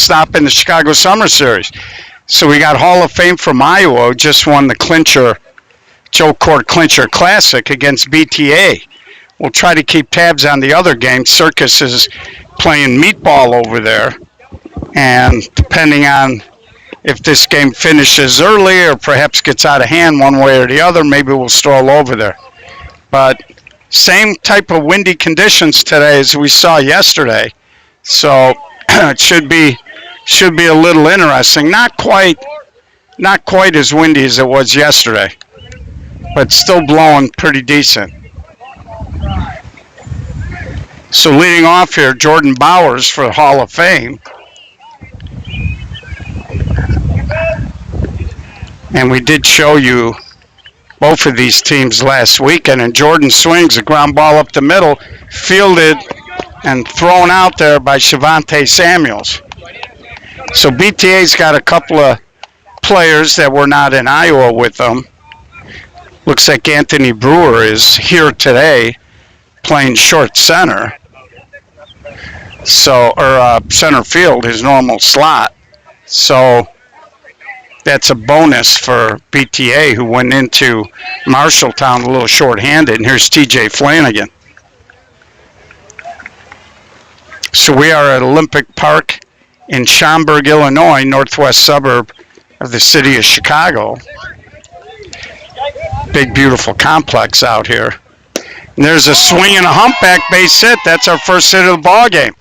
stop in the Chicago Summer Series. So we got Hall of Fame from Iowa, who just won the Joe Court Clincher Classic against BTA. We'll try to keep tabs on the other games. Circus is playing meatball over there. And depending on if this game finishes early or perhaps gets out of hand one way or the other, maybe we'll stroll over there. But same type of windy conditions today as we saw yesterday. So it should be a little interesting. Not quite as windy as it was yesterday, but still blowing pretty decent. So leading off here, Jordan Bowers for the Hall of Fame. And we did show you both of these teams last weekend, and Jordan swings a ground ball up the middle, fielded and thrown out there by Shavante Samuels. So BTA's got a couple of players that were not in Iowa with them. Looks like Anthony Brewer is here today playing short center. Or center field, his normal slot. So that's a bonus for BTA, who went into Marshalltown a little short-handed. And here's TJ Flanagan. So we are at Olympic Park in Schaumburg, Illinois, northwest suburb of the city of Chicago. Big, beautiful complex out here. And there's a swing and a humpback base hit. That's our first hit of the ball game.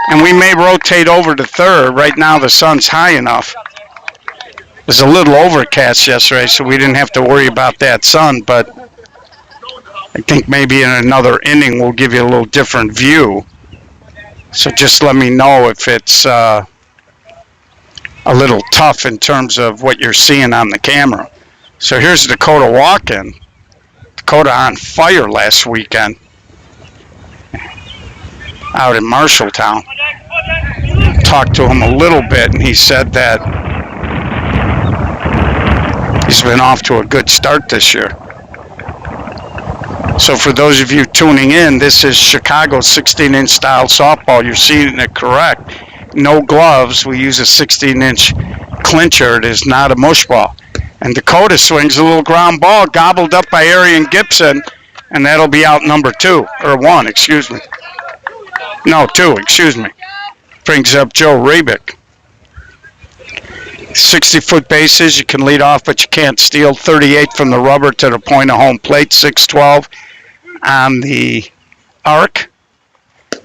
And we may rotate over to third. Right now the sun's high enough. It was a little overcast yesterday, so we didn't have to worry about that sun, but I think maybe in another inning we'll give you a little different view. So just let me know if it's a little tough in terms of what you're seeing on the camera. So here's Dakota walking. Dakota on fire last weekend out in Marshalltown. Talked to him a little bit, and he said that he's been off to a good start this year. So for those of you tuning in, this is Chicago 16-inch style softball. You're seeing it correct. No gloves. We use a 16-inch clincher. It is not a mush ball. And Dakota swings a little ground ball, gobbled up by Arian Gibson, and that'll be out number 2, or 1, excuse me. No, 2, excuse me. Brings up Joe Rebick. 60-foot bases, you can lead off, but you can't steal. 38 from the rubber to the point of home plate, 6-12 on the arc.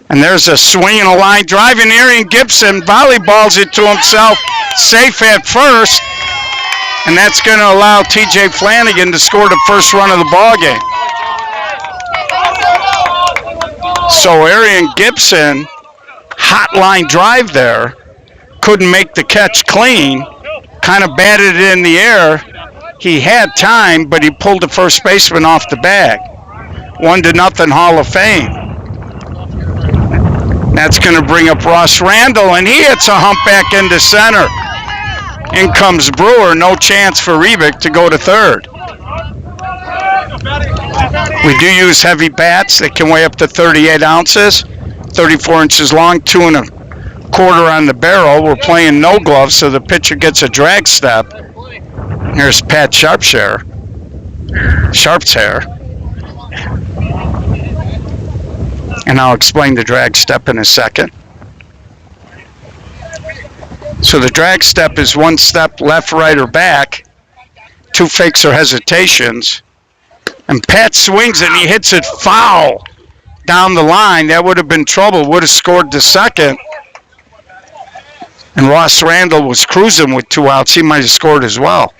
And there's a swing and a line drive, and Arian Gibson volleyballs it to himself, safe at first, and that's going to allow TJ Flanagan to score the first run of the ball game. So Arian Gibson, hot line drive there, couldn't make the catch clean, kind of batted it in the air. He had time, but he pulled the first baseman off the bag. 1-0 Hall of Fame. That's going to bring up Ross Randall, and he hits a humpback into center. In comes Brewer, no chance for Rebick to go to third. We do use heavy bats that can weigh up to 38 ounces, 34 inches long, 2 1/4 on the barrel. We're playing no gloves, so the pitcher gets a drag step. Here's Pat Sharp's hair. And I'll explain the drag step in a second. So the drag step is 1 step left, right, or back, 2 fakes or hesitations. And Pat swings it, and he hits it foul down the line. That would have been trouble, would have scored the second. And Ross Randall was cruising with 2 outs. He might have scored as well.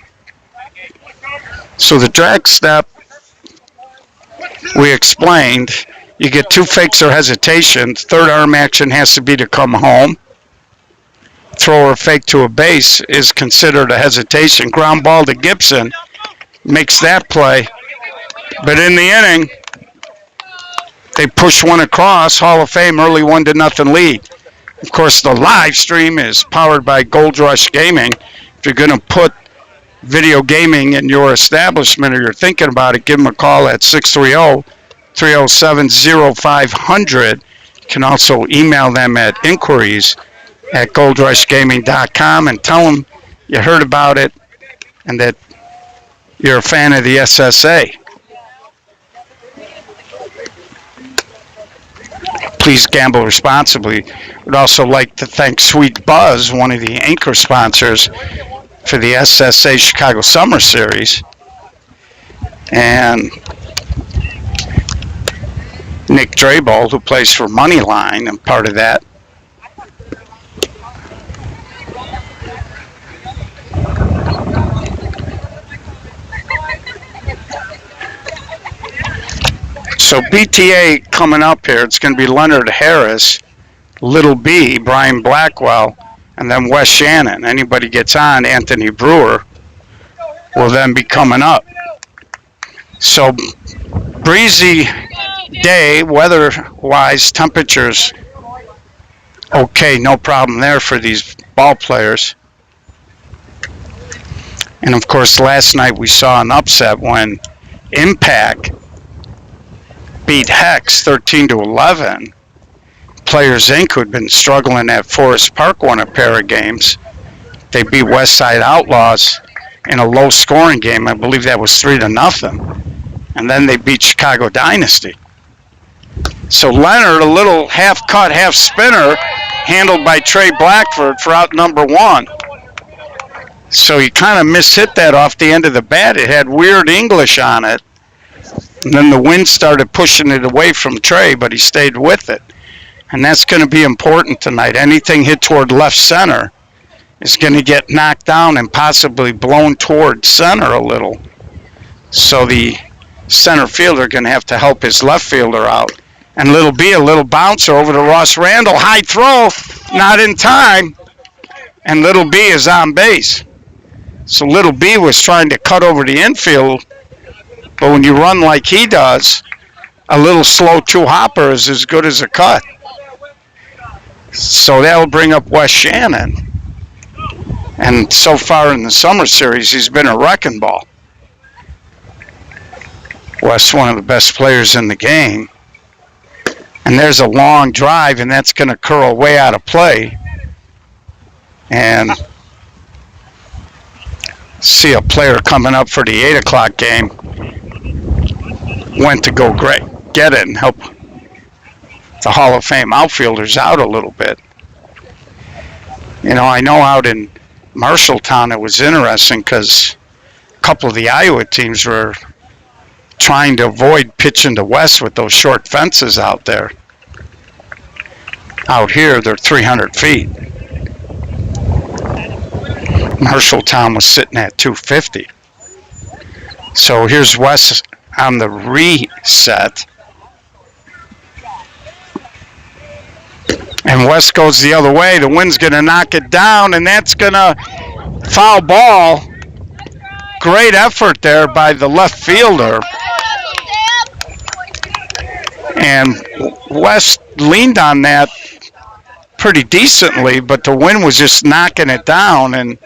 So the drag step, we explained, you get 2 fakes or hesitations. Third arm action has to be to come home. Throw or fake to a base is considered a hesitation. Ground ball to Gibson makes that play. But in the inning, they push one across. Hall of Fame early 1-0 lead. Of course, the live stream is powered by Gold Rush Gaming. If you're going to put video gaming in your establishment or you're thinking about it, give them a call at 630-307-0500. You can also email them at inquiries at goldrushgaming.com and tell them you heard about it and that you're a fan of the SSA. Please gamble responsibly. We'd also like to thank Sweet Buzz, one of the anchor sponsors for the SSA Chicago Summer Series, and Nick Drabel, who plays for Moneyline and part of that. So BTA coming up here, it's going to be Leonard Harris, Little B, Brian Blackwell, and then Wes Shannon. Anybody gets on, Anthony Brewer will then be coming up. So breezy day, weather-wise, temperatures okay, no problem there for these ball players. And of course, last night we saw an upset when Impact beat Hex 13-11. Players Inc., who'd been struggling at Forest Park, won a pair of games. They beat West Side Outlaws in a low-scoring game. I believe that was 3-0. And then they beat Chicago Dynasty. So Leonard, a little half-cut, half-spinner, handled by Trey Blackford for out number one. So he kind of mishit that off the end of the bat. It had weird English on it. And then the wind started pushing it away from Trey, but he stayed with it. And that's going to be important tonight. Anything hit toward left center is going to get knocked down and possibly blown toward center a little. So the center fielder going to have to help his left fielder out. And Little B, a little bouncer over to Ross Randall. High throw, not in time. And Little B is on base. So Little B was trying to cut over the infield. But when you run like he does, a little slow two-hopper is as good as a cut. So that'll bring up Wes Shannon. And so far in the summer series, he's been a wrecking ball. Wes, one of the best players in the game. And there's a long drive, and that's going to curl way out of play. And see a player coming up for the 8 o'clock game. Went to go get it and help the Hall of Fame outfielders out a little bit. You know, I know out in Marshalltown it was interesting because a couple of the Iowa teams were trying to avoid pitching to West with those short fences out there. Out here, they're 300 feet. Marshalltown was sitting at 250. So here's West on the reset. And West goes the other way. The wind's going to knock it down, and that's going to foul ball. Great effort there by the left fielder. And West leaned on that pretty decently, but the wind was just knocking it down, and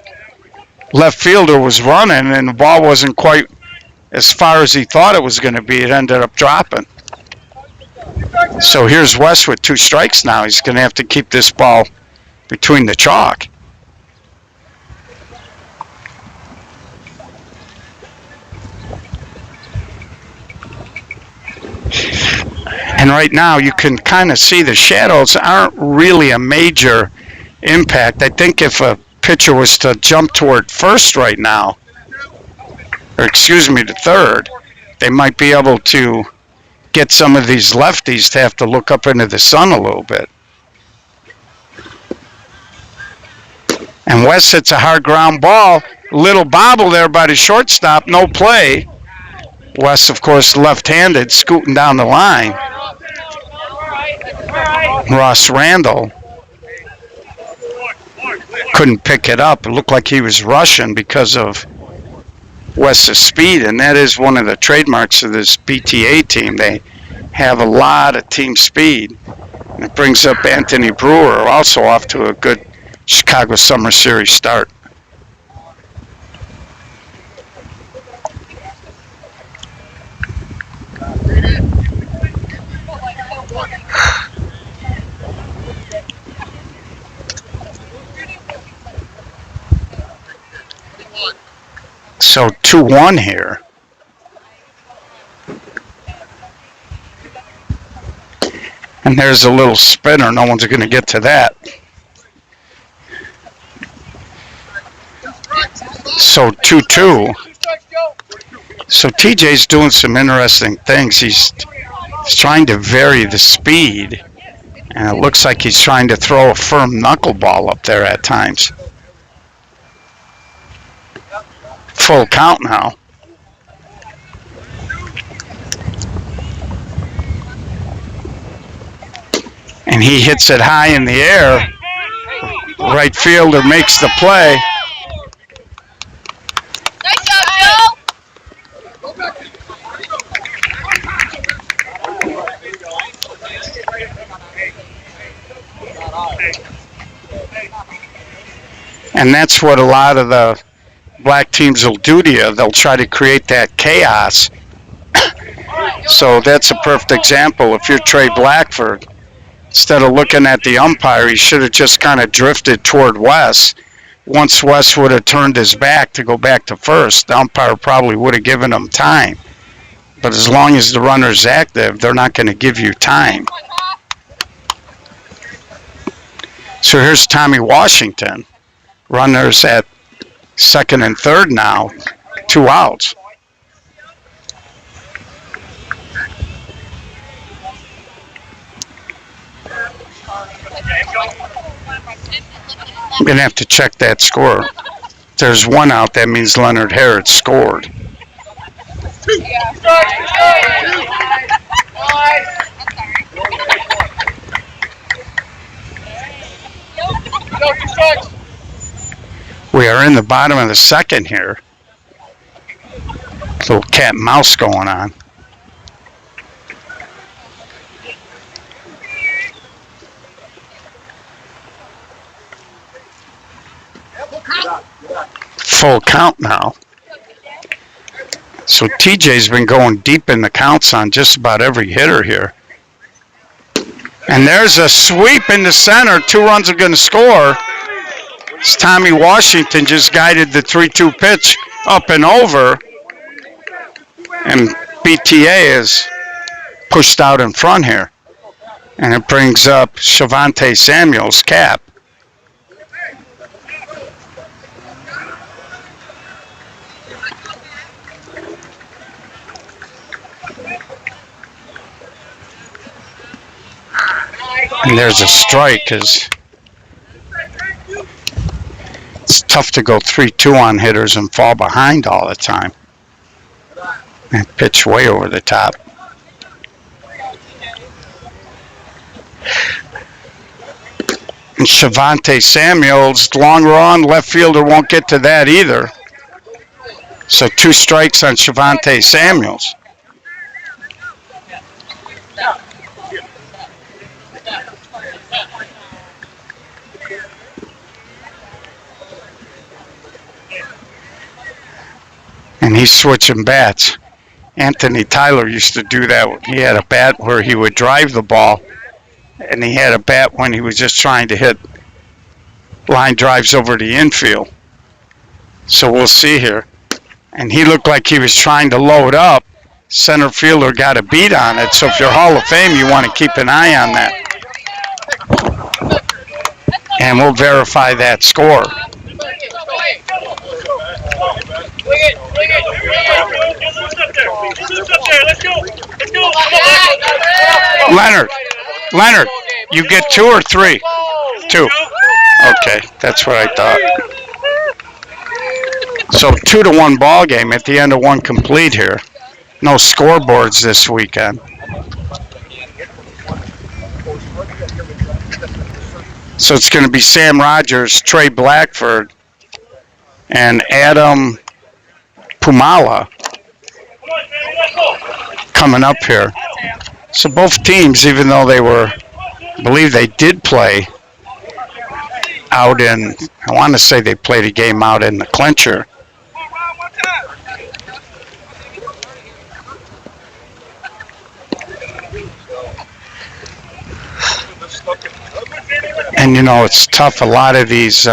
left fielder was running, and the ball wasn't quite as far as he thought it was going to be. It ended up dropping. So here's West with 2 strikes now. He's going to have to keep this ball between the chalk. And right now you can kind of see the shadows aren't really a major impact. I think if a pitcher was to jump toward first right now, or excuse me, to third, they might be able to get some of these lefties to have to look up into the sun a little bit. And West hits a hard ground ball. Little bobble there by the shortstop, no play. West, of course, left-handed, scooting down the line. Ross Randall couldn't pick it up. It looked like he was rushing because of West's speed, and that is one of the trademarks of this BTA team. They have a lot of team speed. And it brings up Anthony Brewer, also off to a good Chicago Summer Series start. So 2-1 here. And there's a little spinner. No one's going to get to that. So 2-2. So TJ's doing some interesting things. He's trying to vary the speed. And it looks like he's trying to throw a firm knuckleball up there at times. Full count now. And he hits it high in the air. Right fielder makes the play. And that's what a lot of the black teams will do to you. They'll try to create that chaos. So that's a perfect example. If you're Trey Blackford, instead of looking at the umpire, he should have just kind of drifted toward Wes. Once Wes would have turned his back to go back to first, the umpire probably would have given him time. But as long as the runner's active, they're not going to give you time. So here's Tommy Washington. Runners at second and third now, 2 outs. I'm going to have to check that score. If there's 1 out, that means Leonard Harrod scored. We are in the bottom of the second here. Little cat and mouse going on. Full count now. So TJ's been going deep in the counts on just about every hitter here. And there's a sweep in the center. 2 runs are going to score. As Tommy Washington just guided the 3-2 pitch up and over. And BTA is pushed out in front here. And it brings up Shavante Samuels' cap. And there's a strike because it's tough to go 3-2 on hitters and fall behind all the time. And pitch way over the top. And Shavante Samuels, long run, left fielder won't get to that either. So 2 strikes on Shavante Samuels. And he's switching bats. Anthony Tyler used to do that. He had a bat where he would drive the ball, and he had a bat when he was just trying to hit line drives over the infield. So we'll see here. And he looked like he was trying to load up. Center fielder got a beat on it. So if you're Hall of Fame, you want to keep an eye on that. And we'll verify that score. Leonard, you get 2 or 3? 2. Okay, that's what I thought. So 2-1 ball game at the end of 1 complete here. No scoreboards this weekend. So it's going to be Sam Rogers, Trey Blackford, and Adam Pumala coming up here. So both teams, even though they were, I believe they did play out in, I want to say they played a game out in the clincher. And you know, it's tough. A lot of these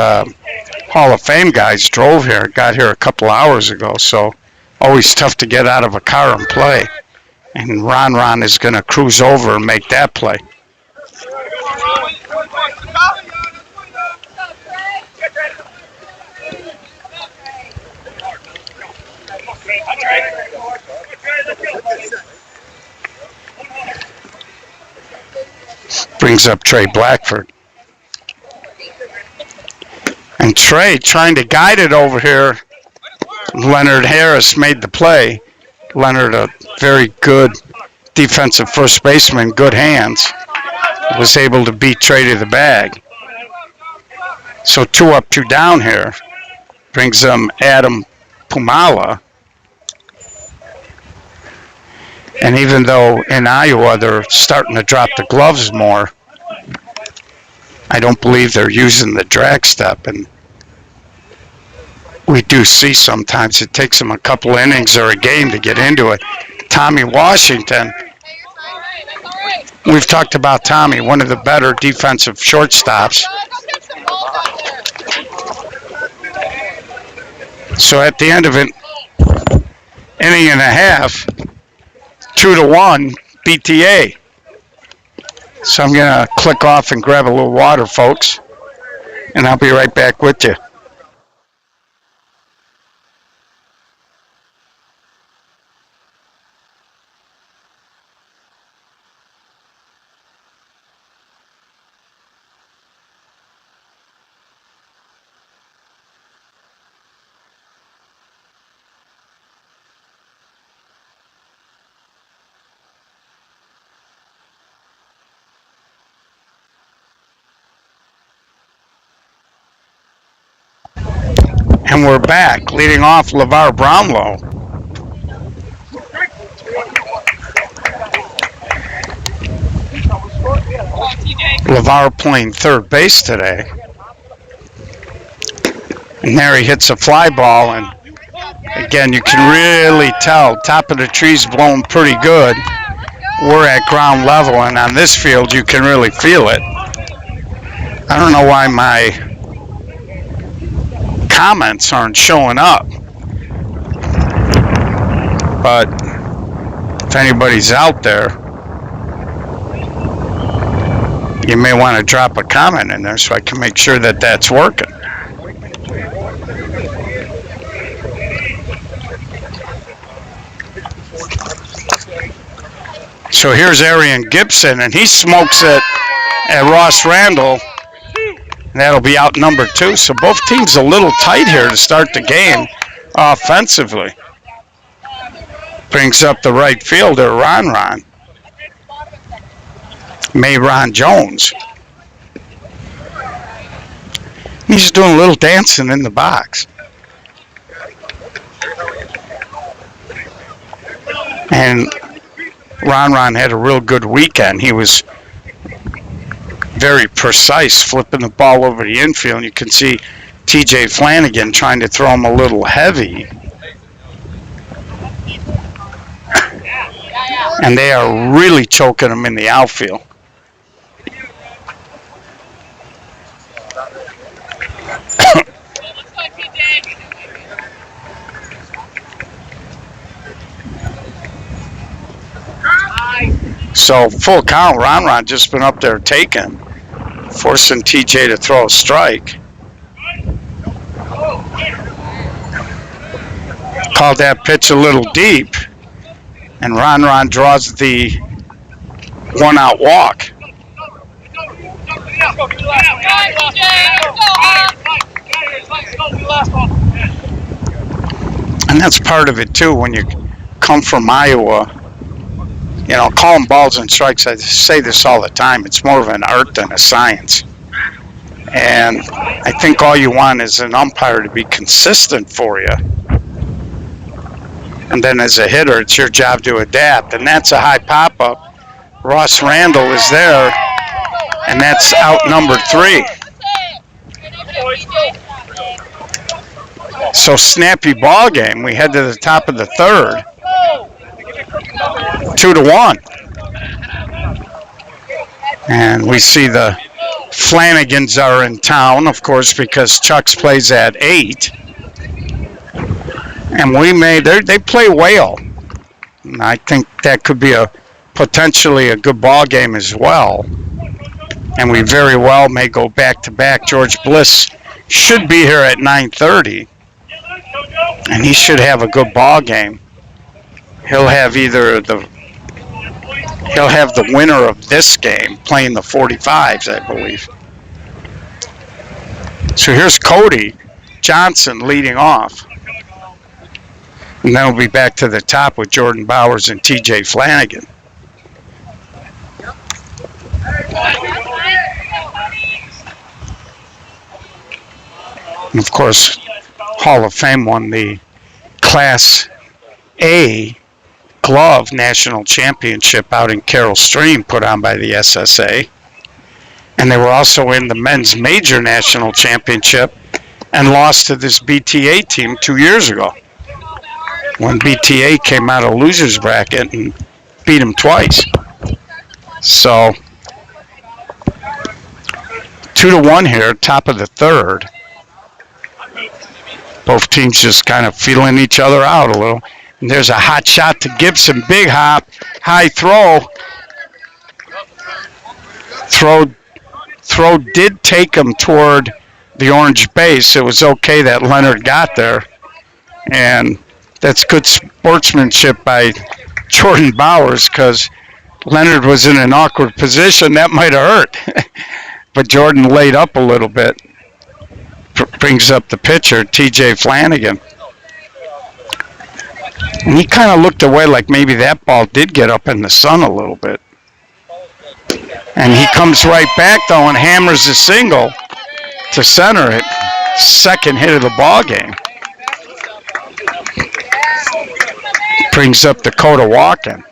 Hall of Fame guys drove here, got here a couple hours ago, so always tough to get out of a car and play. And Ron is going to cruise over and make that play. Brings up Trey Blackford. And Trey trying to guide it over here. Leonard Harris made the play. Leonard, a very good defensive first baseman, good hands, was able to beat Trey to the bag. So 2 up, 2 down here. Brings them Adam Pumala. And even though in Iowa they're starting to drop the gloves more, I don't believe they're using the drag step. And we do see sometimes it takes them a couple innings or a game to get into it. Tommy Washington, we've talked about Tommy, one of the better defensive shortstops. So at the end of an inning and a half, 2-1 BTA. So I'm going to click off and grab a little water, folks, and I'll be right back with you. And we're back, leading off LeVar Brownlow. LeVar playing third base today. And there he hits a fly ball, and again, you can really tell top of the tree's blowing pretty good. We're at ground level, and on this field, you can really feel it. I don't know why my comments aren't showing up, but if anybody's out there, you may want to drop a comment in there so I can make sure that that's working. So here's Arian Gibson, and he smokes it at Ross Randall. And that'll be out number 2. So both teams a little tight here to start the game offensively. Brings up the right fielder, Ron. Mayron Jones. He's doing a little dancing in the box. And Ron had a real good weekend. He was very precise, flipping the ball over the infield. And you can see TJ Flanagan trying to throw him a little heavy. And they are really choking him in the outfield. So full count, Ron just been up there taking, forcing TJ to throw a strike. Called that pitch a little deep, and Ron draws the 1-out walk. And that's part of it too, when you come from Iowa. You know, calling balls and strikes, I say this all the time, it's more of an art than a science. And I think all you want is an umpire to be consistent for you. And then as a hitter, it's your job to adapt. And that's a high pop-up. Ross Randall is there, and that's out number 3. So snappy ball game. We head to the top of the 3rd. 2-1. And we see the Flanagan's are in town, of course, because Chuck's plays at 8. And they play Whale. And I think that could be potentially a good ball game as well. And we very well may go back-to-back. George Bliss should be here at 9:30. And he should have a good ball game. He'll have the winner of this game playing the 45s, I believe. So here's Cody Johnson leading off. And then we'll be back to the top with Jordan Bowers and TJ Flanagan. And of course, Hall of Fame won the Class A Glove National Championship out in Carroll Stream, put on by the SSA. And they were also in the Men's Major National Championship and lost to this BTA team 2 years ago when BTA came out of loser's bracket and beat them twice. So 2-1 here, top of the third. Both teams just kind of feeling each other out a little. And there's a hot shot to Gibson. Big hop, high throw. Throw did take him toward the orange base. It was okay that Leonard got there. And that's good sportsmanship by Jordan Bowers because Leonard was in an awkward position. That might have hurt. But Jordan laid up a little bit. Brings up the pitcher, TJ Flanagan. And he kind of looked away like maybe that ball did get up in the sun a little bit. And he comes right back, though, and hammers a single to center it. Second hit of the ball game. Brings up Dakota Walken.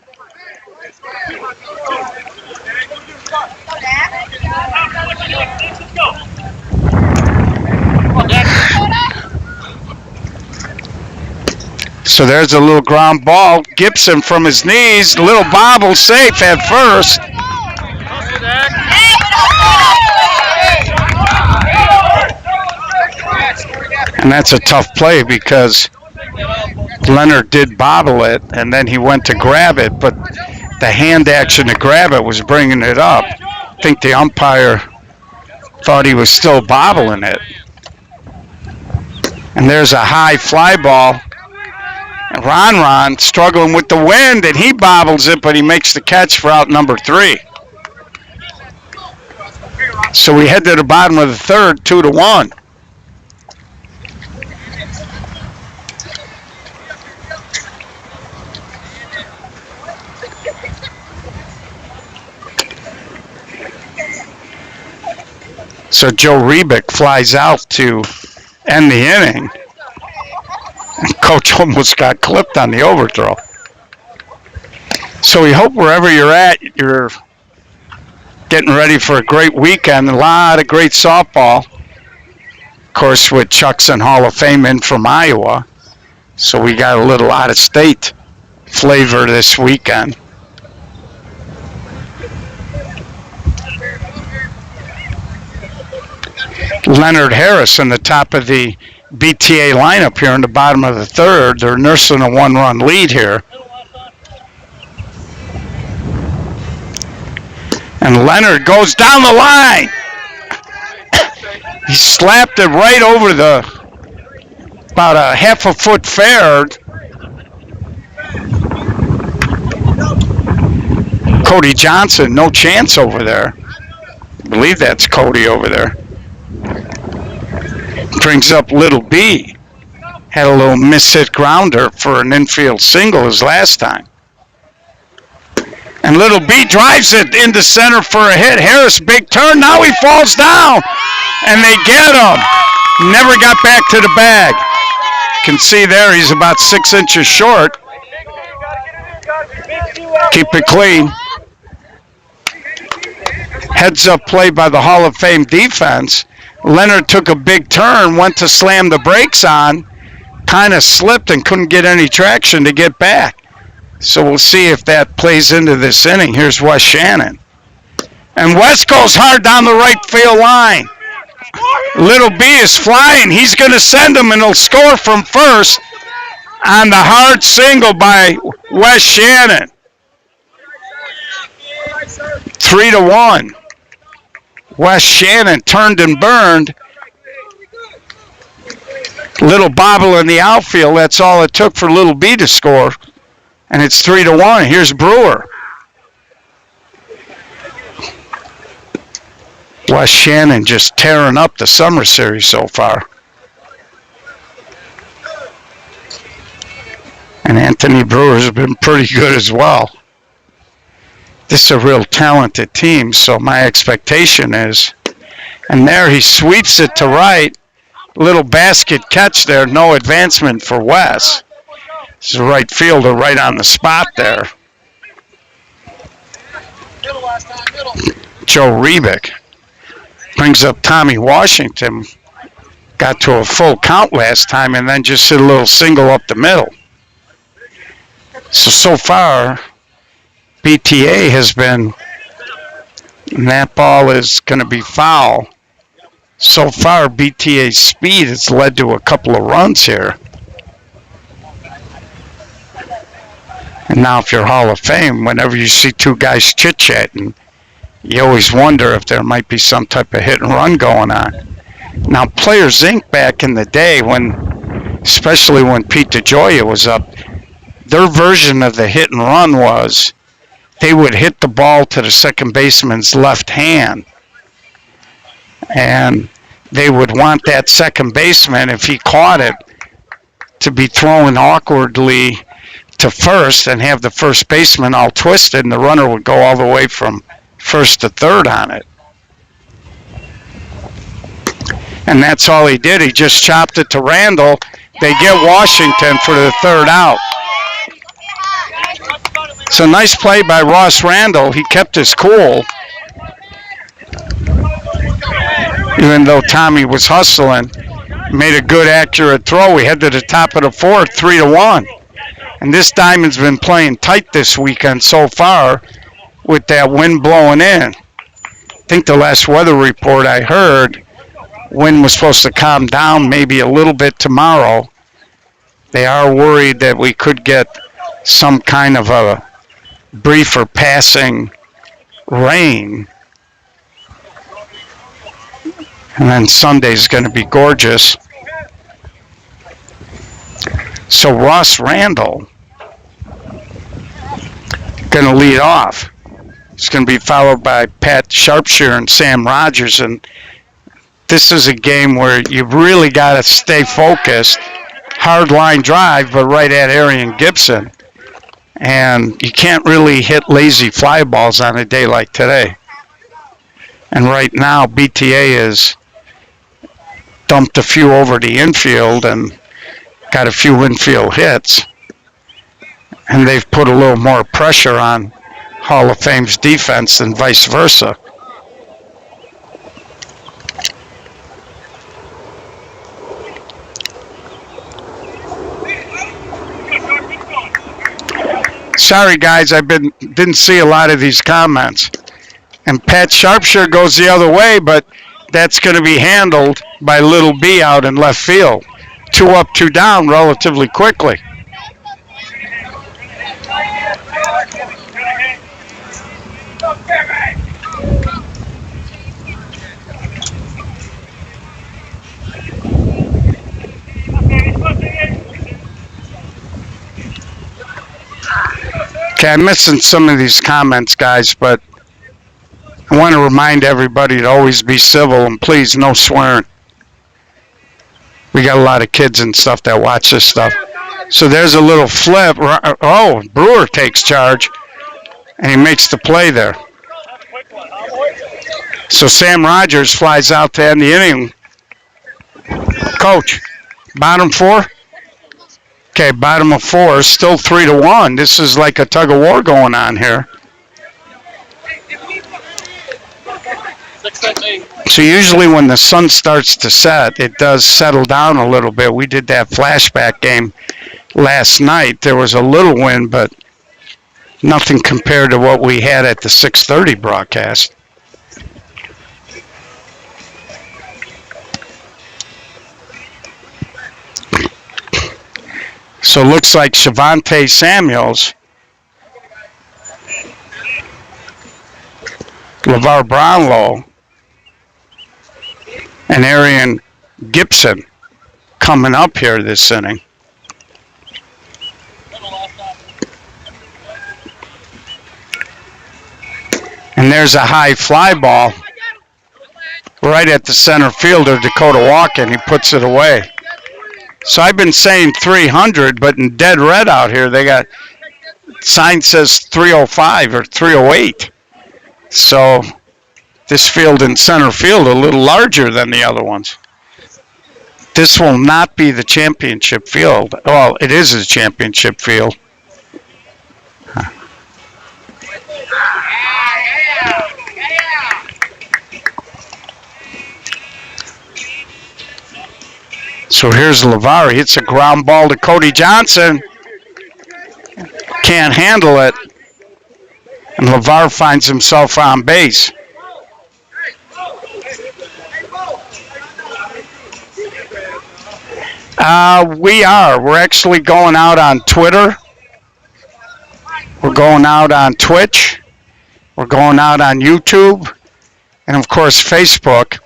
So there's a little ground ball. Gibson from his knees. A little bobble, safe at first. And that's a tough play because Leonard did bobble it, and then he went to grab it, but the hand action to grab it was bringing it up. I think the umpire thought he was still bobbling it. And there's a high fly ball. And Ron struggling with the wind, and he bobbles it, but he makes the catch for out number 3. So we head to the bottom of the third, 2-1. So Joe Rebick flies out to end the inning. And Coach almost got clipped on the overthrow. So we hope wherever you're at, you're getting ready for a great weekend. A lot of great softball. Of course, with Chuck's and Hall of Fame in from Iowa. So we got a little out-of-state flavor this weekend. Leonard Harris in the top of the BTA lineup here in the bottom of the third. They're nursing a 1-run lead here. And Leonard goes down the line. He slapped it right over about a half a foot fair. Cody Johnson, no chance over there. I believe that's Cody over there. Brings up Little B. Had a little miss-hit grounder for an infield single his last time. And Little B drives it into center for a hit. Harris, big turn. Now he falls down. And they get him. Never got back to the bag. Can see there he's about 6 inches short. Keep it clean. Heads up play by the Hall of Fame defense. Leonard took a big turn, went to slam the brakes on, kind of slipped and couldn't get any traction to get back. So we'll see if that plays into this inning. Here's Wes Shannon. And West goes hard down the right field line. Little B is flying. He's going to send him, and he'll score from first on the hard single by Wes Shannon. 3-1. Wes Shannon turned and burned. Little bobble in the outfield. That's all it took for Little B to score. And it's 3-1. Here's Brewer. Wes Shannon just tearing up the summer series so far. And Anthony Brewer has been pretty good as well. This is a real talented team, so my expectation is, and there he sweeps it to right. Little basket catch there, no advancement for Wes. This is a right fielder right on the spot there. Joe Rebick brings up Tommy Washington. Got to a full count last time and then just hit a little single up the middle. So far, BTA has been, and that ball is going to be foul. So far, BTA's speed has led to a couple of runs here. And now if you're Hall of Fame, whenever you see two guys chit-chatting, you always wonder if there might be some type of hit and run going on. Now, Players Inc. back in the day, especially when Pete DeGioia was up, their version of the hit and run was they would hit the ball to the second baseman's left hand. And they would want that second baseman, if he caught it, to be thrown awkwardly to first and have the first baseman all twisted, and the runner would go all the way from first to third on it. And that's all he did. He just chopped it to Randall. They get Washington for the third out. It's a nice play by Ross Randall. He kept his cool. Even though Tommy was hustling, made a good, accurate throw. We head to the top of the fourth, 3-1. And this diamond's been playing tight this weekend so far with that wind blowing in. I think the last weather report I heard, wind was supposed to calm down maybe a little bit tomorrow. They are worried that we could get some kind of a brief or passing rain. And then Sunday's going to be gorgeous. So Ross Randall going to lead off. It's going to be followed by Pat Sharpshire and Sam Rogers. And this is a game where you really got to stay focused. Hard line drive, but right at Arian Gibson. And you can't really hit lazy fly balls on a day like today. And right now, BTA has dumped a few over the infield and got a few infield hits. And they've put a little more pressure on Hall of Fame's defense than vice versa. Sorry, guys, didn't see a lot of these comments. And Pat Sharpshire goes the other way, but that's going to be handled by Little B out in left field. 2 up, 2 down relatively quickly. Okay, I'm missing some of these comments, guys, but I want to remind everybody to always be civil and please no swearing. We got a lot of kids and stuff that watch this stuff. So there's a little flip. Oh, Brewer takes charge, and he makes the play there. So Sam Rogers flies out to end the inning. Coach, bottom 4? Okay, bottom of 4, still 3-1. This is like a tug of war going on here. So usually when the sun starts to set, it does settle down a little bit. We did that flashback game last night. There was a little wind, but nothing compared to what we had at the 6:30 broadcast. So it looks like Shavonte Samuels, LeVar Brownlow, and Arian Gibson coming up here this inning. And there's a high fly ball right at the center fielder, Dakota Walken. He puts it away. So I've been saying 300, but in dead red out here, they got sign says 305 or 308. So this field in center field a little larger than the other ones. This will not be the championship field. Well, it is a championship field. So here's LeVar. He hits a ground ball to Cody Johnson. Can't handle it. And LeVar finds himself on base. We are. We're actually going out on Twitter. We're going out on Twitch. We're going out on YouTube. And, of course, Facebook.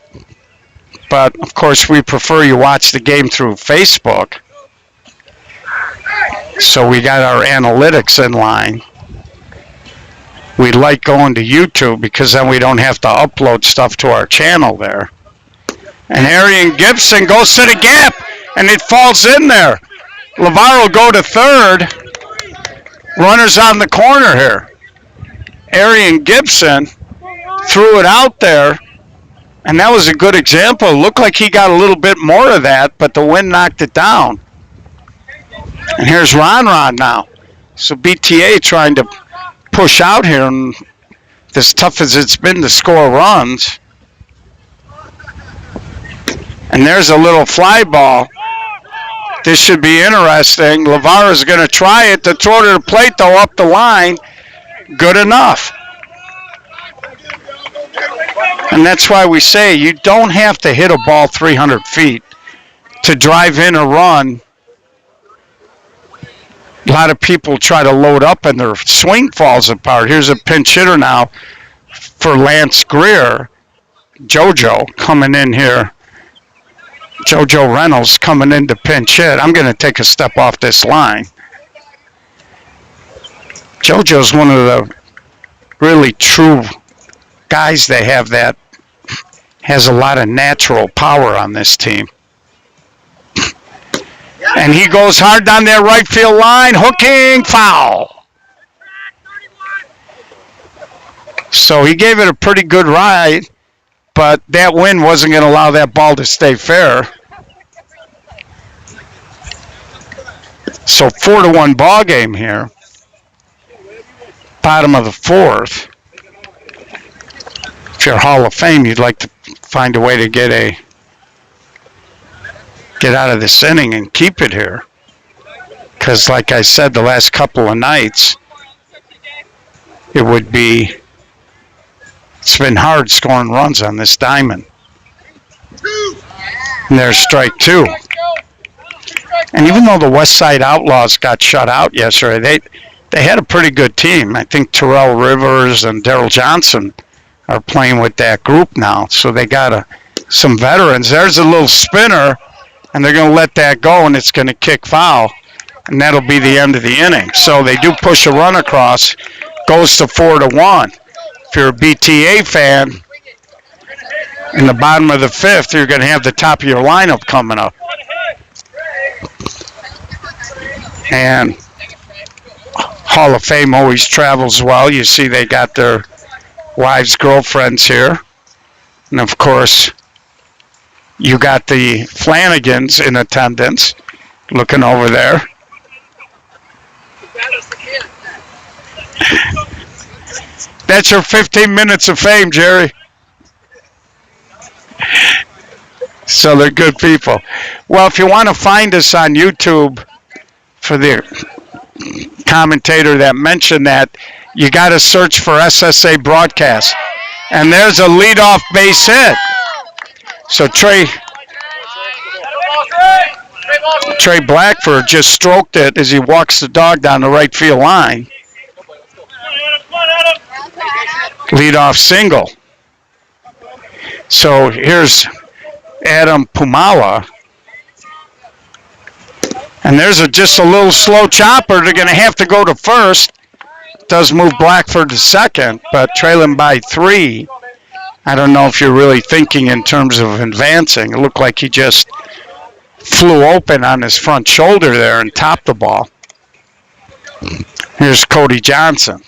But, of course, we prefer you watch the game through Facebook. So we got our analytics in line. We like going to YouTube because then we don't have to upload stuff to our channel there. And Arian Gibson goes to the gap, and it falls in there. LeVar will go to third. Runners on the corner here. Arian Gibson threw it out there. And that was a good example. It looked like he got a little bit more of that, but the wind knocked it down. And here's Ron now. So BTA trying to push out here, and as tough as it's been to score runs. And there's a little fly ball. This should be interesting. LeVar is going to try it. The throw to the plate, though, up the line. Good enough. And that's why we say you don't have to hit a ball 300 feet to drive in a run. A lot of people try to load up and their swing falls apart. Here's a pinch hitter now for Lance Greer. JoJo coming in here. JoJo Reynolds coming in to pinch hit. I'm going to take a step off this line. JoJo's one of the really true guys they have that has a lot of natural power on this team. And he goes hard down that right field line, hooking, foul. So he gave it a pretty good ride, but that wind wasn't going to allow that ball to stay fair. So 4-1 ball game here. Bottom of the fourth. If you're Hall of Fame, you'd like to find a way to get out of this inning and keep it here. Because like I said, the last couple of nights, it's been hard scoring runs on this diamond. And there's strike two. And even though the West Side Outlaws got shut out yesterday, they had a pretty good team. I think Terrell Rivers and Daryl Johnson are playing with that group now. So they got some veterans. There's a little spinner, and they're going to let that go, and it's going to kick foul. And that'll be the end of the inning. So they do push a run across, goes to 4-1. If you're a BTA fan, in the bottom of the fifth, you're going to have the top of your lineup coming up. And Hall of Fame always travels well. You see they got their wives, girlfriends here. And, of course, you got the Flanagans in attendance looking over there. That's your 15 minutes of fame, Jerry. So they're good people. Well, if you want to find us on YouTube for the commentator that mentioned that, you got to search for SSA broadcast. And there's a leadoff base hit. So Trey Trey Blackford just stroked it as he walks the dog down the right field line. Leadoff single. So here's Adam Pumala. And there's just a little slow chopper. They're going to have to go to first. Does move Blackford to second, but trailing by 3. I don't know if you're really thinking in terms of advancing. It looked like he just flew open on his front shoulder there and topped the ball. Here's Cody Johnson.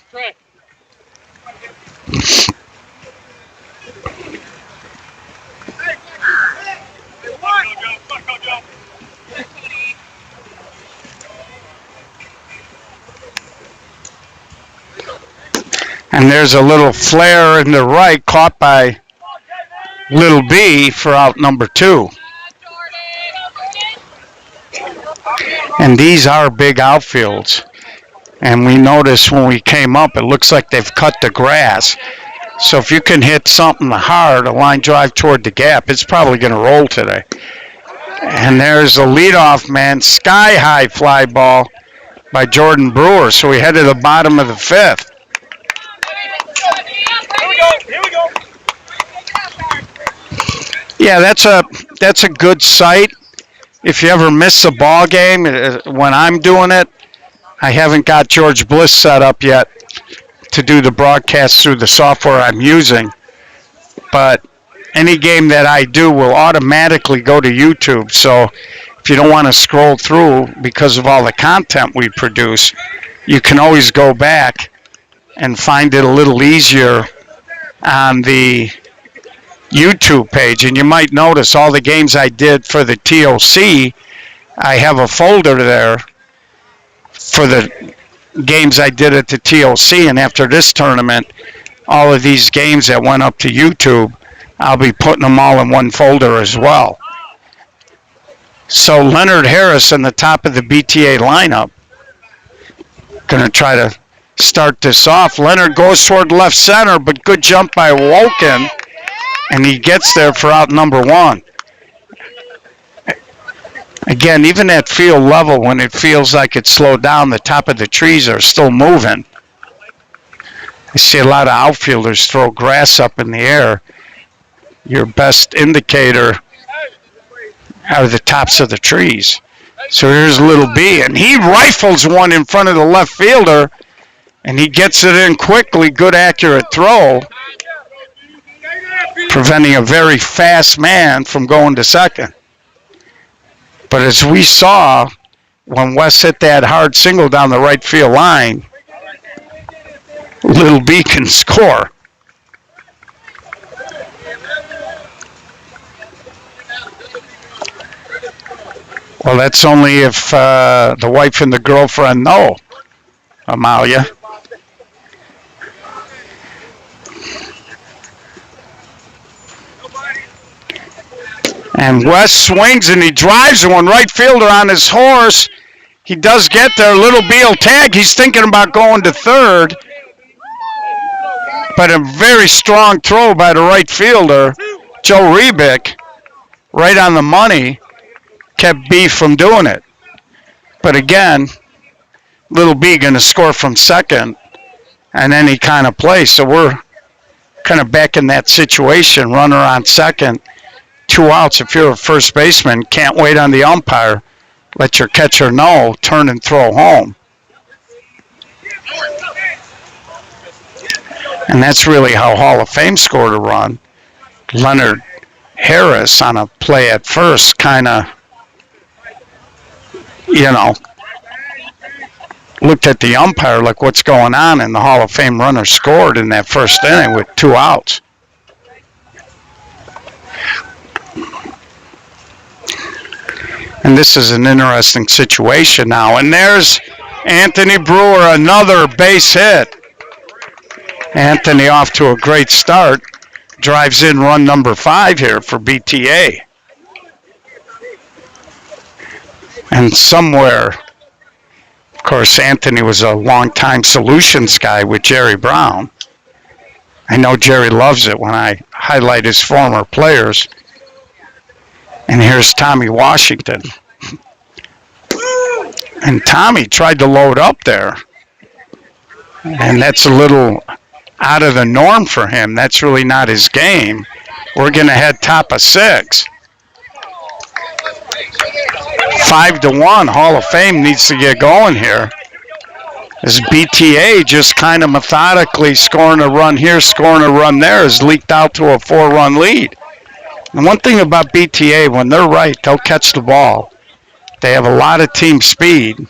And there's a little flare in the right caught by Little B for out number 2. And these are big outfields. And we noticed when we came up, it looks like they've cut the grass. So if you can hit something hard, a line drive toward the gap, it's probably going to roll today. And there's a leadoff man, sky-high fly ball by Jordan Brewer. So we head to the bottom of the 5th. Here we go. Yeah, that's a good sight. If you ever miss a ball game, when I'm doing it, I haven't got George Bliss set up yet to do the broadcast through the software I'm using. But any game that I do will automatically go to YouTube. So if you don't want to scroll through because of all the content we produce, you can always go back and find it a little easier on the YouTube page. And you might notice all the games I did for the TOC, I have a folder there for the games I did at the TOC. And after this tournament, all of these games that went up to YouTube, I'll be putting them all in one folder as well. So Leonard Harris in the top of the BTA lineup. Going to try to start this off. Leonard goes toward left center, but good jump by Woken, and he gets there for out number 1. Again, even at field level, when it feels like it's slowed down, the top of the trees are still moving. I see a lot of outfielders throw grass up in the air. Your best indicator are the tops of the trees. So here's Little B, and he rifles one in front of the left fielder, and he gets it in quickly. Good, accurate throw, preventing a very fast man from going to second. But as we saw, when Wes hit that hard single down the right field line, Little B can score. Well, that's only if the wife and the girlfriend know, Amalia. And Wes swings and he drives one right fielder on his horse. He does get there. Little B will tag. He's thinking about going to third. But a very strong throw by the right fielder, Joe Rebick, right on the money, kept B from doing it. But again, Little B going to score from second and any kind of play. So we're kind of back in that situation. Runner on second, 2 outs. If you're a first baseman, can't wait on the umpire. Let your catcher know, turn and throw home. And that's really how Hall of Fame scored a run. Leonard Harris on a play at first kind of, looked at the umpire like, what's going on? And the Hall of Fame runner scored in that first inning with 2 outs. And this is an interesting situation now. And there's Anthony Brewer, another base hit. Anthony off to a great start. Drives in run number 5 here for BTA. And somewhere, of course, Anthony was a longtime solutions guy with Jerry Brown. I know Jerry loves it when I highlight his former players. And here's Tommy Washington. And Tommy tried to load up there. And that's a little out of the norm for him. That's really not his game. We're going to head top of 6. 5-1. Hall of Fame needs to get going here. As BTA just kind of methodically scoring a run here, scoring a run there, has leaked out to a 4-run lead. And one thing about BTA, when they're right, they'll catch the ball. They have a lot of team speed.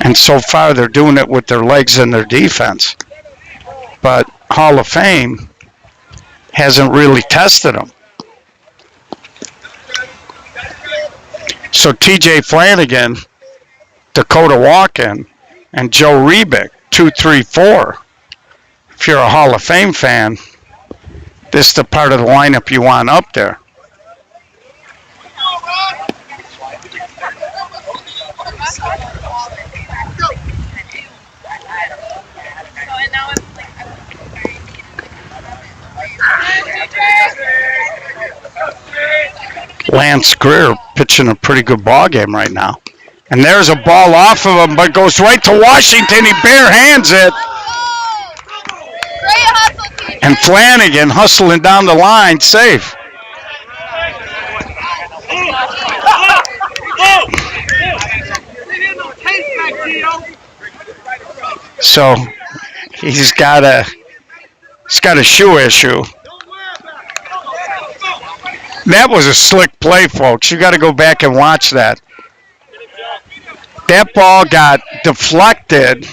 And so far, they're doing it with their legs and their defense. But Hall of Fame hasn't really tested them. So TJ Flanagan, Dakota Walken, and Joe Rebick, 2, 3, 4. If you're a Hall of Fame fan, this is the part of the lineup you want up there. Lance Greer pitching a pretty good ball game right now. And there's a ball off of him, but goes right to Washington. He bare hands it. And Flanagan hustling down the line, safe. So he's got a shoe issue. That was a slick play, folks. You got to go back and watch that. That ball got deflected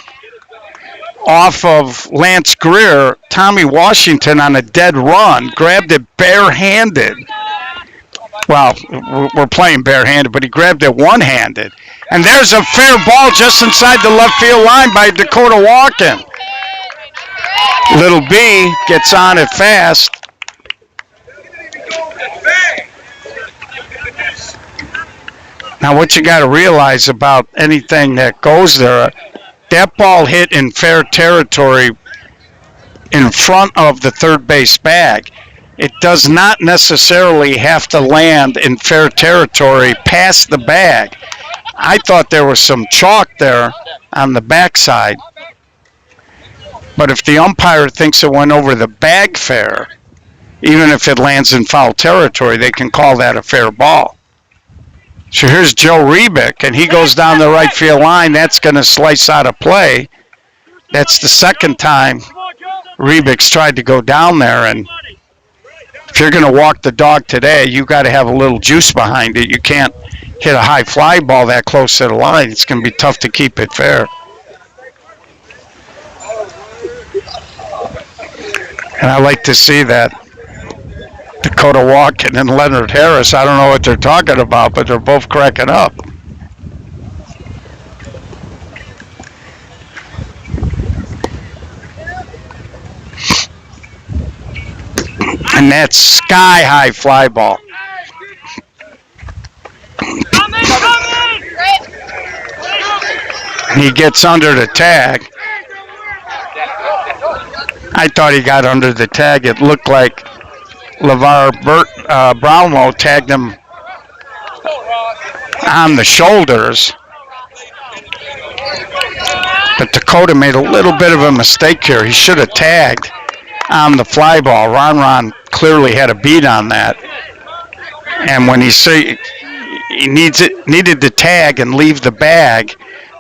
off of Lance Greer. Tommy Washington on a dead run grabbed it barehanded. Well, we're playing barehanded, but he grabbed it one-handed. And there's a fair ball just inside the left field line by Dakota Walken. Little B gets on it fast. Now, what you got to realize about anything that goes there, that ball hit in fair territory in front of the third base bag. It does not necessarily have to land in fair territory past the bag. I thought there was some chalk there on the backside. But if the umpire thinks it went over the bag fair, even if it lands in foul territory, they can call that a fair ball. So here's Joe Rebick, and he goes down the right field line. That's going to slice out of play. That's the second time Rebick's tried to go down there. And if you're going to walk the dog today, you got to have a little juice behind it. You can't hit a high fly ball that close to the line. It's going to be tough to keep it fair. And I like to see that. Dakota Walken and Leonard Harris, I don't know what they're talking about, but they're both cracking up. And that's sky-high fly ball. He gets under the tag. I thought he got under the tag. It looked like LeVar Brownlow tagged him on the shoulders. But Dakota made a little bit of a mistake here. He should have tagged on the fly ball. Ron clearly had a beat on that. And when he needed to tag and leave the bag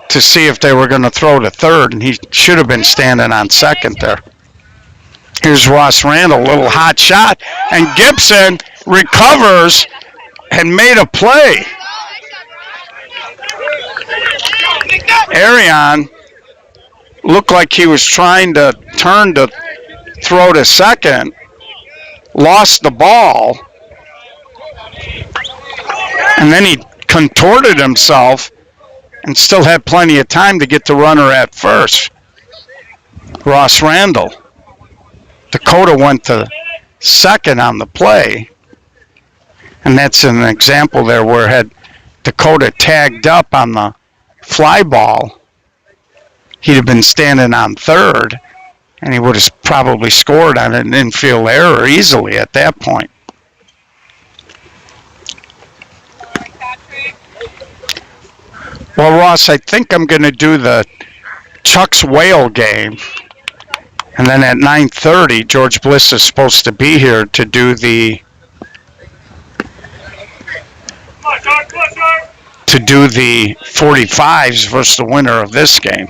to see if they were going to throw to third, and he should have been standing on second there. Here's Ross Randall, a little hot shot, and Gibson recovers and made a play. Arion looked like he was trying to turn to throw to second, lost the ball, and then he contorted himself and still had plenty of time to get the runner at first. Ross Randall. Dakota went to second on the play, and that's an example there where had Dakota tagged up on the fly ball, he'd have been standing on third, and he would have probably scored on an infield error easily at that point. Well, Ross, I think I'm going to do the Chuck's Whale game. And then at 9:30, George Bliss is supposed to be here to do the 45s versus the winner of this game.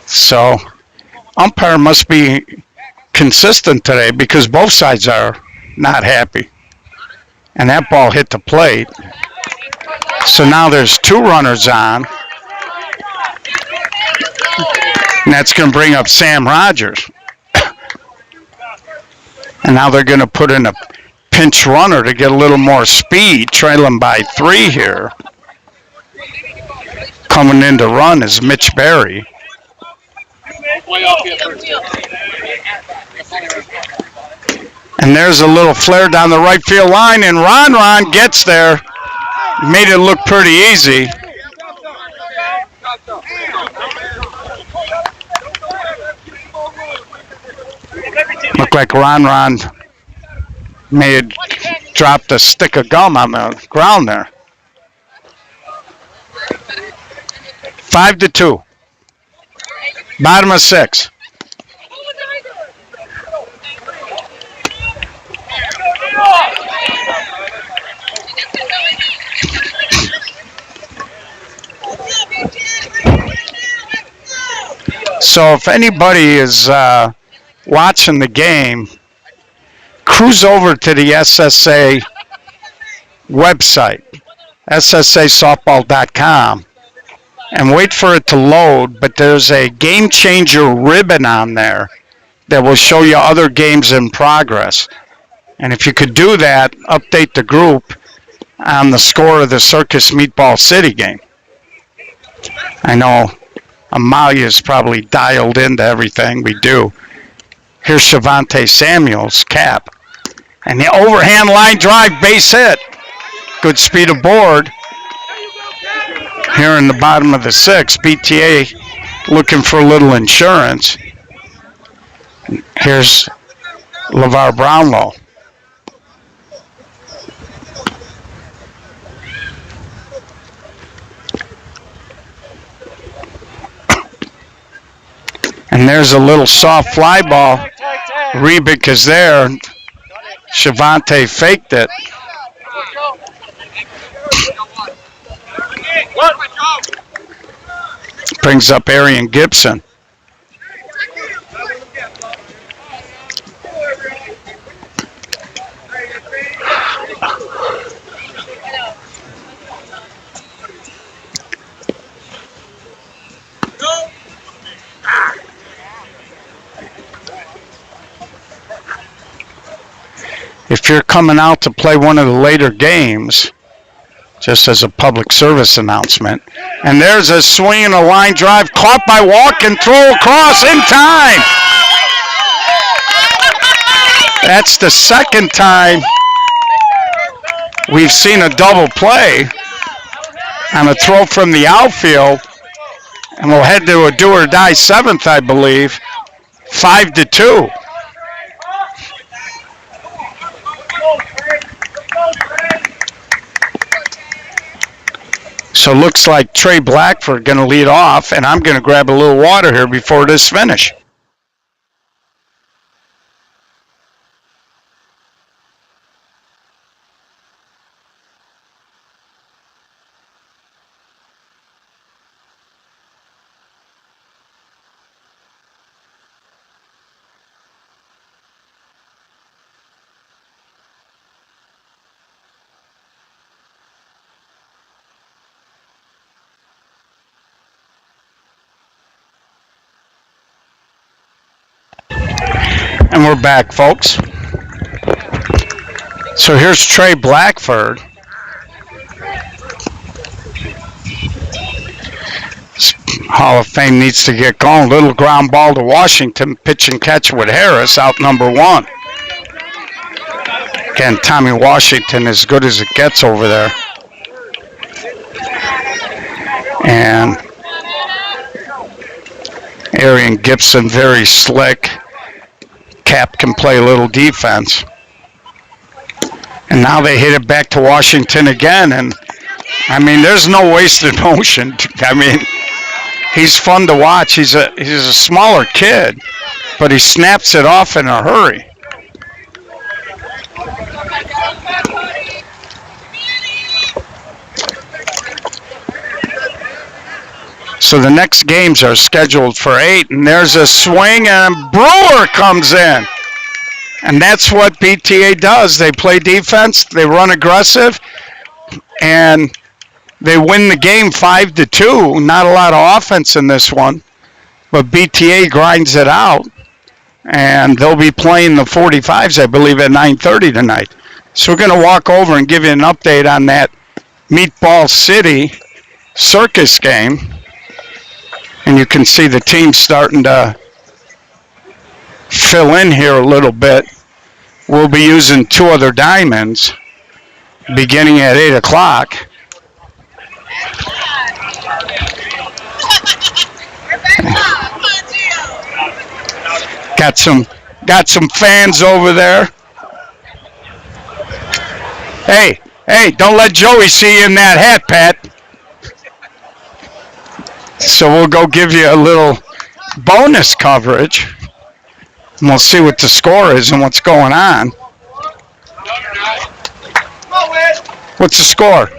So, umpire must be consistent today because both sides are not happy. And that ball hit the plate. So now there's 2 runners on. And that's going to bring up Sam Rogers. And now they're going to put in a pinch runner to get a little more speed, trailing by 3 here. Coming in to run is Mitch Berry. And there's a little flare down the right field line, and Ron gets there. Made it look pretty easy. Looked like Ron may have dropped a stick of gum on the ground there. 5-2. Bottom of 6. So if anybody is watching the game, cruise over to the SSA website, SSAsoftball.com, and wait for it to load, but there's a game changer ribbon on there that will show you other games in progress. And if you could do that, update the group on the score of the Circus Meatball City game. I know Amalia's probably dialed into everything we do. Here's Shavante Samuels, cap. And the overhand line drive, base hit. Good speed aboard. Here in the bottom of the 6th, BTA looking for a little insurance. Here's LeVar Brownlow. And there's a little soft fly ball. Rebick is there. Shavante faked it. Brings up Arian Gibson. If you're coming out to play one of the later games, just as a public service announcement, and there's a swing and a line drive caught by Walk and throw across in time. That's the second time we've seen a double play on a throw from the outfield, and we'll head to a do or die 7th, I believe, 5-2. So looks like Trey Blackford going to lead off, and I'm going to grab a little water here before this finish. And we're back, folks. So here's Trey Blackford. Hall of Fame needs to get going. Little ground ball to Washington. Pitch and catch with Harris, out number 1. Again, Tommy Washington as good as it gets over there. And Arian Gibson, very slick. Cap can play a little defense. And now they hit it back to Washington again. And, I mean, there's no wasted motion. I mean, he's fun to watch. He's a smaller kid, but he snaps it off in a hurry. So the next games are scheduled for 8, and there's a swing, and Brewer comes in. And that's what BTA does. They play defense, they run aggressive, and they win the game 5-2. Not a lot of offense in this one, but BTA grinds it out, and they'll be playing the 45s, I believe, at 9:30 tonight. So we're going to walk over and give you an update on that Meatball City Circus game. And you can see the team starting to fill in here a little bit. We'll be using 2 other diamonds beginning at 8 o'clock. Got some fans over there. Hey, don't let Joey see you in that hat, Pat. So we'll go give you a little bonus coverage, and we'll see what the score is and what's going on. What's the score?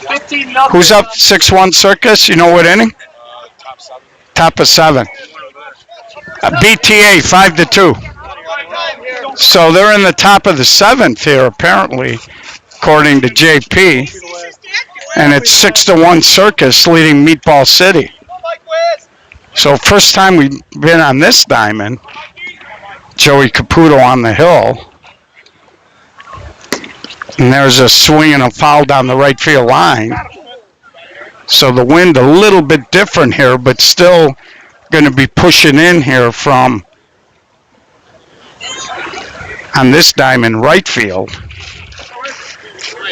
15-0. Who's up? 6-1 Circus. You know what inning? Top of 7. BTA 5-2. So they're in the top of the 7th here, apparently, according to JP. And it's 6-1 Circus leading Meatball City. So first time we've been on this diamond. Joey Caputo on the hill. And there's a swing and a foul down the right field line. So the wind a little bit different here, but still going to be pushing in here from on this diamond right field.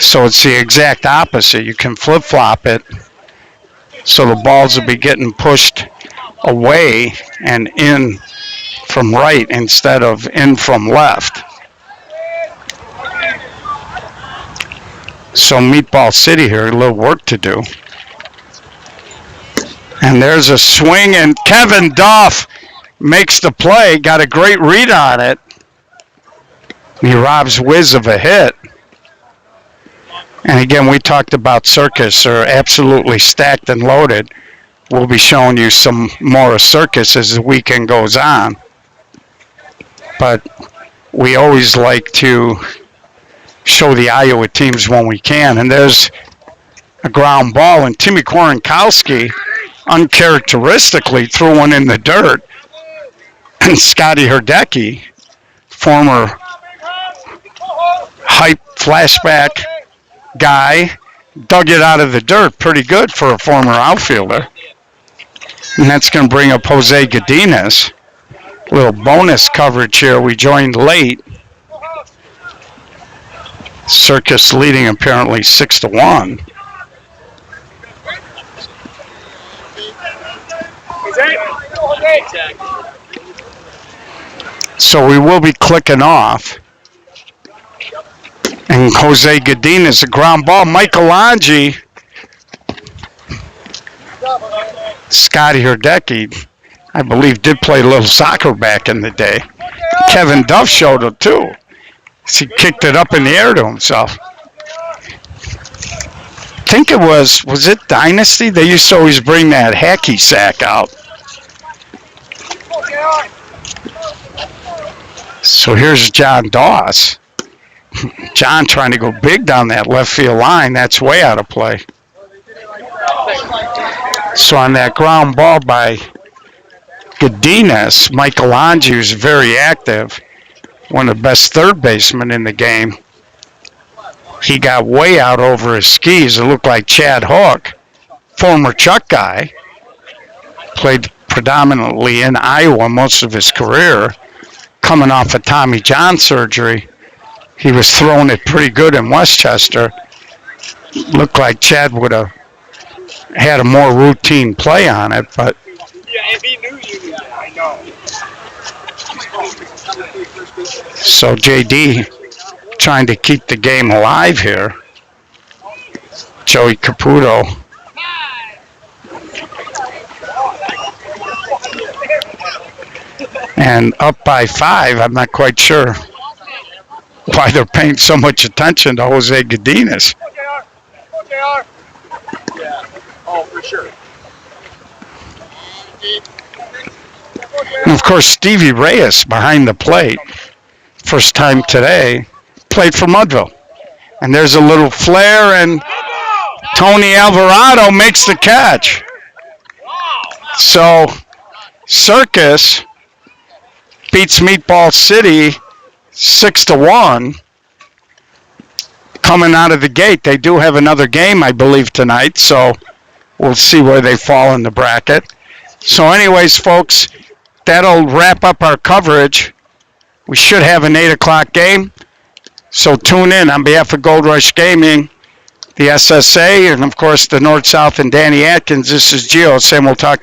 So it's the exact opposite. You can flip-flop it. So the balls will be getting pushed away and in from right instead of in from left. So Meatball City here, a little work to do. And there's a swing, and Kevin Duff makes the play. Got a great read on it. He robs Wiz of a hit. And again, we talked about Circus are absolutely stacked and loaded. We'll be showing you some more of Circus as the weekend goes on. But we always like to show the Iowa teams when we can. And there's a ground ball, and Timmy Korenkowski uncharacteristically threw one in the dirt. And Scotty Herdecki, former hype flashback guy, dug it out of the dirt pretty good for a former outfielder. And that's going to bring up Jose Godinez. Little bonus coverage here. We joined late. Circus leading apparently 6-1. So we will be clicking off. And Jose Godinez, a ground ball. Michael Angie. Scotty Herdecki, I believe, did play a little soccer back in the day. Kevin Duff showed it too. He kicked it up in the air to himself. I think it was it Dynasty? They used to always bring that hacky sack out. So here's John Doss. John trying to go big down that left field line. That's way out of play. So on that ground ball by Godinez, Michael Angie is very active. One of the best third basemen in the game. He got way out over his skis. It looked like Chad Hook, former Chuck guy, played predominantly in Iowa most of his career, coming off of Tommy John surgery. He was throwing it pretty good in Westchester. Looked like Chad would have had a more routine play on it, but yeah, if he knew you, I know. So JD trying to keep the game alive here. Joey Caputo. And up by 5, I'm not quite sure why they're paying so much attention to Jose Godinez. Yeah. Oh, for sure. And of course, Stevie Reyes behind the plate, first time today, played for Mudville. And there's a little flare, and Tony Alvarado makes the catch. So, Circus beats Meatball City 6-1. Coming out of the gate, they do have another game, I believe, tonight. So, we'll see where they fall in the bracket. So, anyways, folks, that'll wrap up our coverage. We should have an 8 o'clock game. So tune in on behalf of Gold Rush Gaming, the SSA, and of course the North South and Danny Atkins. This is Gio saying we'll talk to